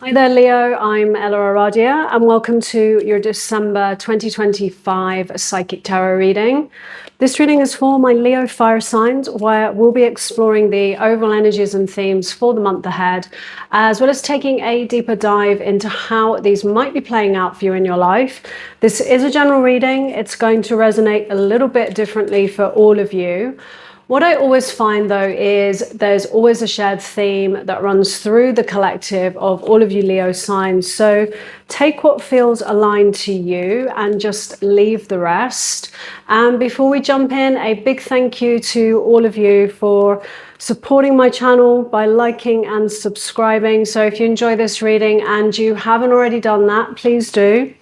Hi there, Leo. I'm EllaAradia, and welcome to your December 2025 Psychic Tarot reading. This reading is for my Leo fire signs, where we'll be exploring the overall energies and themes for the month ahead, as well as taking a deeper dive into how these might be playing out for you in your life. This is a general reading. It's going to resonate a little bit differently for all of you. What I always find, though, is there's always a shared theme that runs through the collective of all of you Leo signs. So take what feels aligned to you and just leave the rest. And before we jump in, a big thank you to all of you for supporting my channel by liking and subscribing. So if you enjoy this reading and you haven't already done that, please do.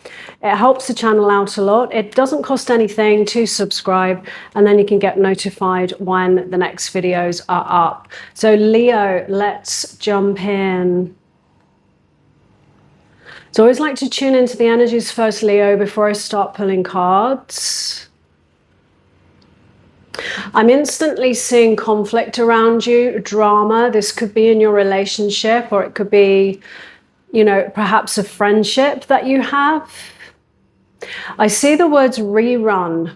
It helps the channel out a lot. It doesn't cost anything to subscribe, and then you can get notified when the next videos are up. So Leo, let's jump in. So I always like to tune into the energies first, Leo, before I start pulling cards. I'm instantly seeing conflict around you, drama. This could be in your relationship, or it could be, perhaps a friendship that you have. I see the words rerun.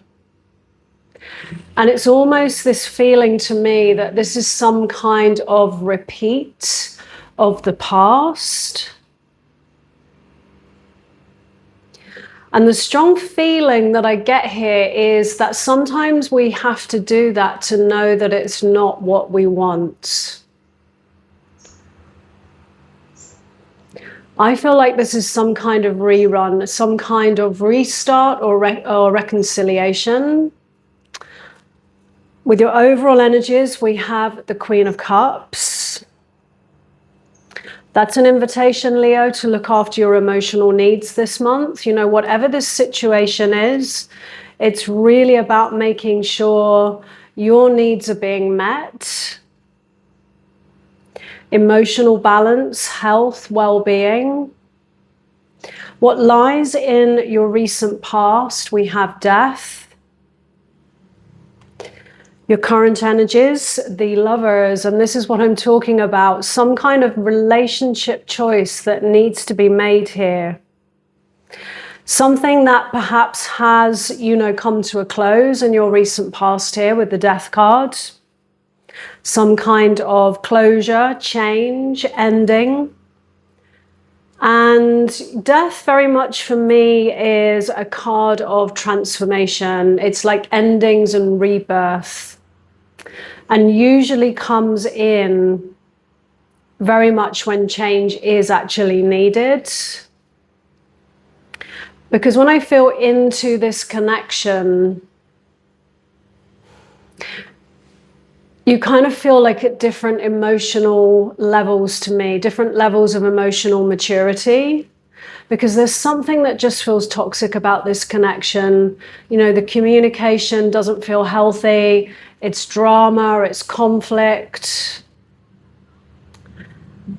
And it's almost this feeling to me that this is some kind of repeat of the past. And the strong feeling that I get here is that sometimes we have to do that to know that it's not what we want. I feel like this is some kind of rerun, some kind of restart or reconciliation. With your overall energies, we have the Queen of Cups. That's an invitation, Leo, to look after your emotional needs this month. Whatever this situation is, it's really about making sure your needs are being met. Emotional balance, health, well-being. What lies in your recent past, we have death. Your current energies, the Lovers, and this is what I'm talking about, some kind of relationship choice that needs to be made here. Something that perhaps has, come to a close in your recent past here with the Death card. Some kind of closure, change, ending. And death very much for me is a card of transformation. It's like endings and rebirth. And usually comes in very much when change is actually needed. Because when I feel into this connection, you kind of feel like at different emotional levels to me, different levels of emotional maturity, because there's something that just feels toxic about this connection. The communication doesn't feel healthy. It's drama, it's conflict.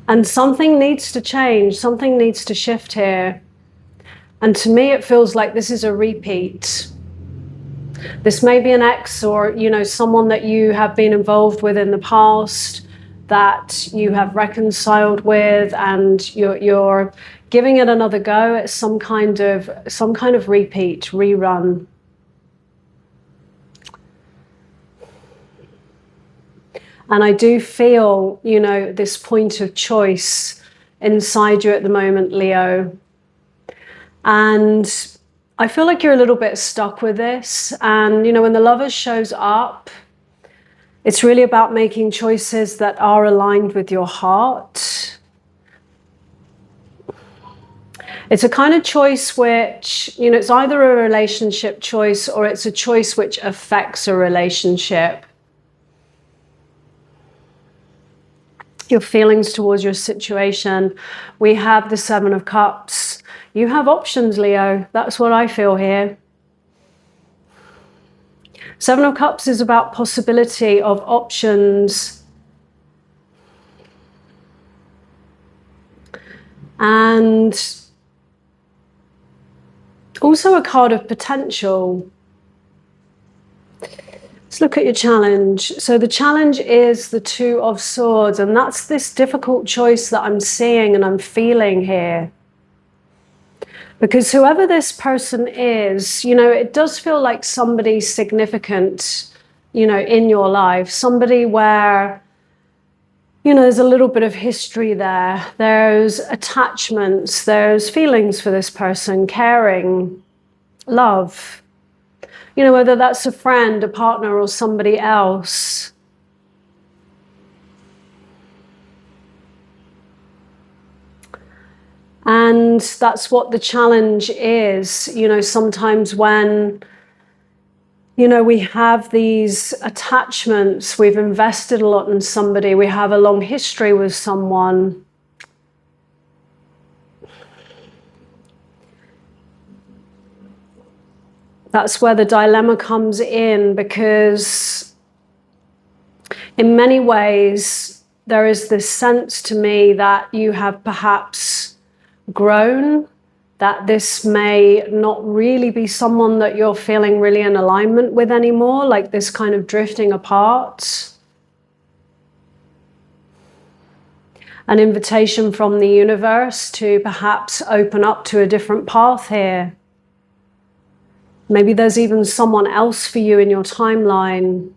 And something needs to change, something needs to shift here. And to me, it feels like this is a repeat. This may be an ex or, someone that you have been involved with in the past that you have reconciled with, and you're giving it another go at some kind of repeat, rerun. And I do feel, this point of choice inside you at the moment, Leo. And I feel like you're a little bit stuck with this. And, when the Lovers shows up, it's really about making choices that are aligned with your heart. It's a kind of choice which, it's either a relationship choice or it's a choice which affects a relationship. Your feelings towards your situation. We have the Seven of Cups. You have options, Leo. That's what I feel here. Seven of Cups is about possibility of options. And also a card of potential. Let's look at your challenge. So the challenge is the Two of Swords, and that's this difficult choice that I'm seeing and I'm feeling here. Because whoever this person is, it does feel like somebody significant, in your life, somebody where, there's a little bit of history there. There's attachments, there's feelings for this person, caring, love. Whether that's a friend, a partner, or somebody else. And that's what the challenge is. Sometimes when, we have these attachments, we've invested a lot in somebody, we have a long history with someone. That's where the dilemma comes in, because in many ways, there is this sense to me that you have perhaps grown, that this may not really be someone that you're feeling really in alignment with anymore, like this kind of drifting apart. An invitation from the universe to perhaps open up to a different path here. Maybe there's even someone else for you in your timeline.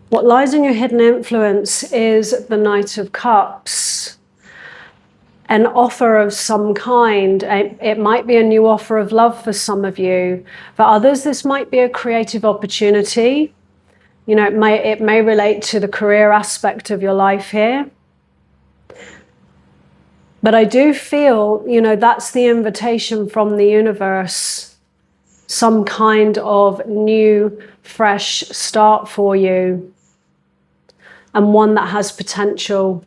What lies in your hidden influence is the Knight of Cups. An offer of some kind. It might be a new offer of love for some of you. For others, this might be a creative opportunity. It may relate to the career aspect of your life here. But I do feel, that's the invitation from the universe. Some kind of new, fresh start for you. And one that has potential.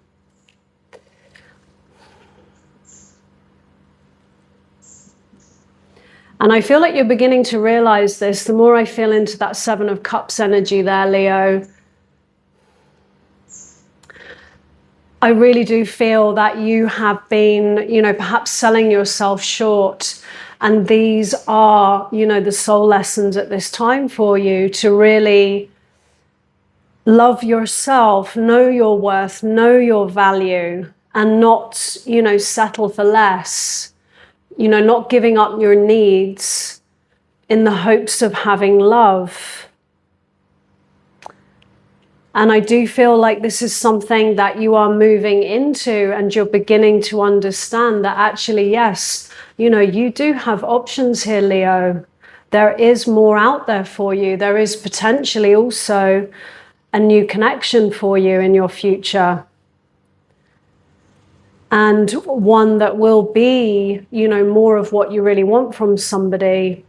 And I feel like you're beginning to realize this. The more I feel into that Seven of Cups energy there, Leo, I really do feel that you have been, perhaps selling yourself short. And these are, the soul lessons at this time for you to really love yourself, know your worth, know your value, and not, settle for less. Not giving up your needs in the hopes of having love. And I do feel like this is something that you are moving into, and you're beginning to understand that actually, yes, you do have options here, Leo. There is more out there for you. There is potentially also a new connection for you in your future. And one that will be, more of what you really want from somebody.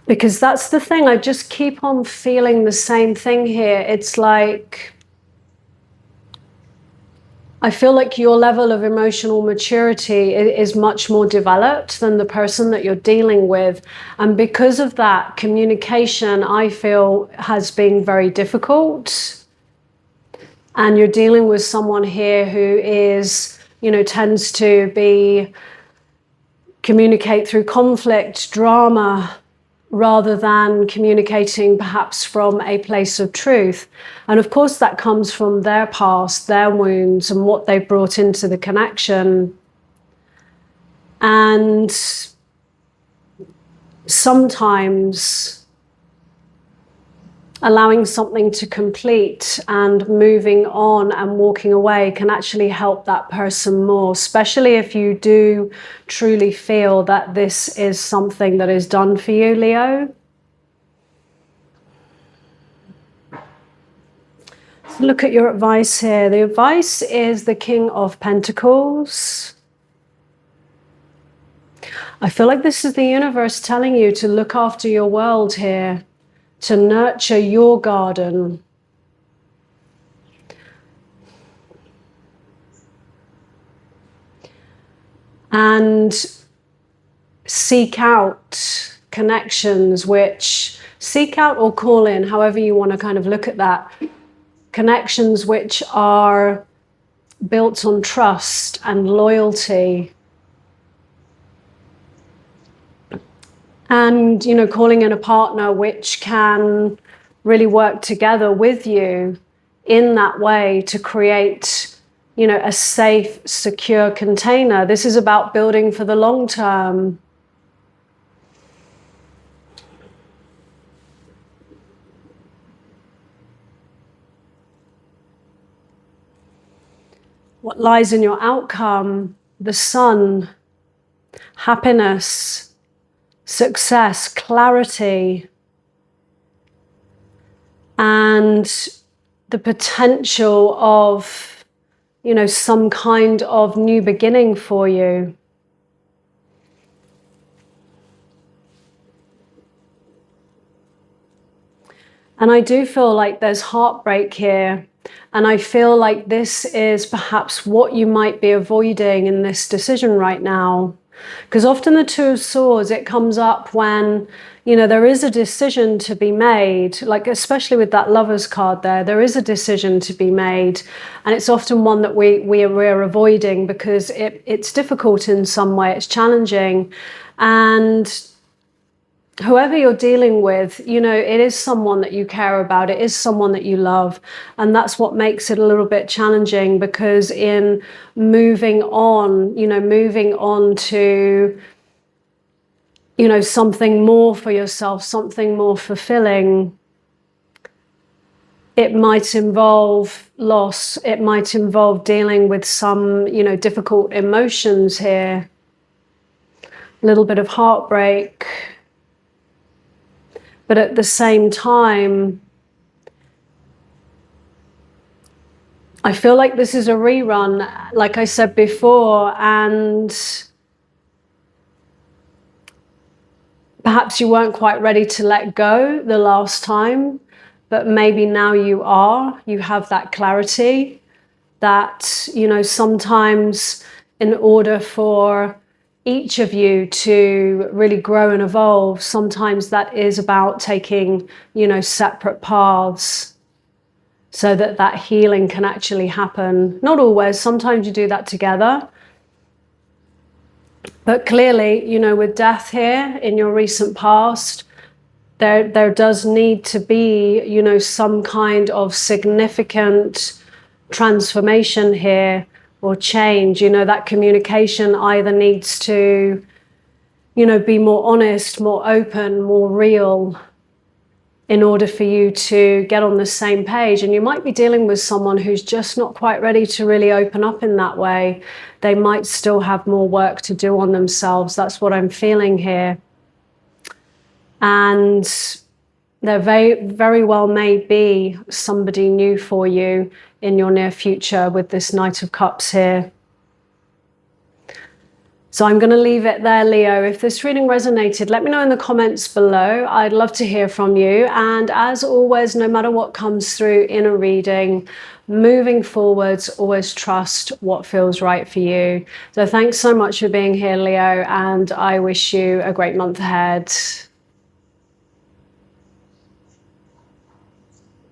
Because that's the thing, I just keep on feeling the same thing here. It's like, I feel like your level of emotional maturity is much more developed than the person that you're dealing with. And because of that, communication, I feel, has been very difficult. And you're dealing with someone here who is, tends to communicate through conflict, drama, rather than communicating perhaps from a place of truth. And of course that comes from their past, their wounds, and what they've brought into the connection. And sometimes allowing something to complete and moving on and walking away can actually help that person more, especially if you do truly feel that this is something that is done for you, Leo. So look at your advice here. The advice is the King of Pentacles. I feel like this is the universe telling you to look after your world here, to nurture your garden. And seek out connections seek out or call in, however you want to kind of look at that. Connections which are built on trust and loyalty. And, you know, calling in a partner which can really work together with you in that way to create, you know, a safe, secure container. This is about building for the long term. What lies in your outcome? The sun, happiness, success, clarity, and the potential of, you know, some kind of new beginning for you. And I do feel like there's heartbreak here. And I feel like this is perhaps what you might be avoiding in this decision right now. Because often the Two of Swords, it comes up when, you know, there is a decision to be made, like especially with that Lovers card there is a decision to be made. And it's often one that we're avoiding because it's difficult in some way, it's challenging. And whoever you're dealing with, you know, it is someone that you care about, it is someone that you love. And that's what makes it a little bit challenging, because in moving on, you know, moving on to, you know, something more for yourself, something more fulfilling, it might involve loss, it might involve dealing with some, you know, difficult emotions here, a little bit of heartbreak. But at the same time, I feel like this is a rerun, like I said before, and perhaps you weren't quite ready to let go the last time, but maybe now you are. You have that clarity that, you know, sometimes in order for each of you to really grow and evolve, sometimes that is about taking, you know, separate paths so that that healing can actually happen. Not always, sometimes you do that together. But clearly, you know, with death here in your recent past, there does need to be, you know, some kind of significant transformation here or change. You know, that communication either needs to, you know, be more honest, more open, more real, in order for you to get on the same page. And you might be dealing with someone who's just not quite ready to really open up in that way. They might still have more work to do on themselves. That's what I'm feeling here. And there very well may be somebody new for you in your near future with this Knight of Cups here. So I'm going to leave it there, Leo. If this reading resonated, let me know in the comments below. I'd love to hear from you. And as always, no matter what comes through in a reading, moving forwards, always trust what feels right for you. So thanks so much for being here, Leo, and I wish you a great month ahead.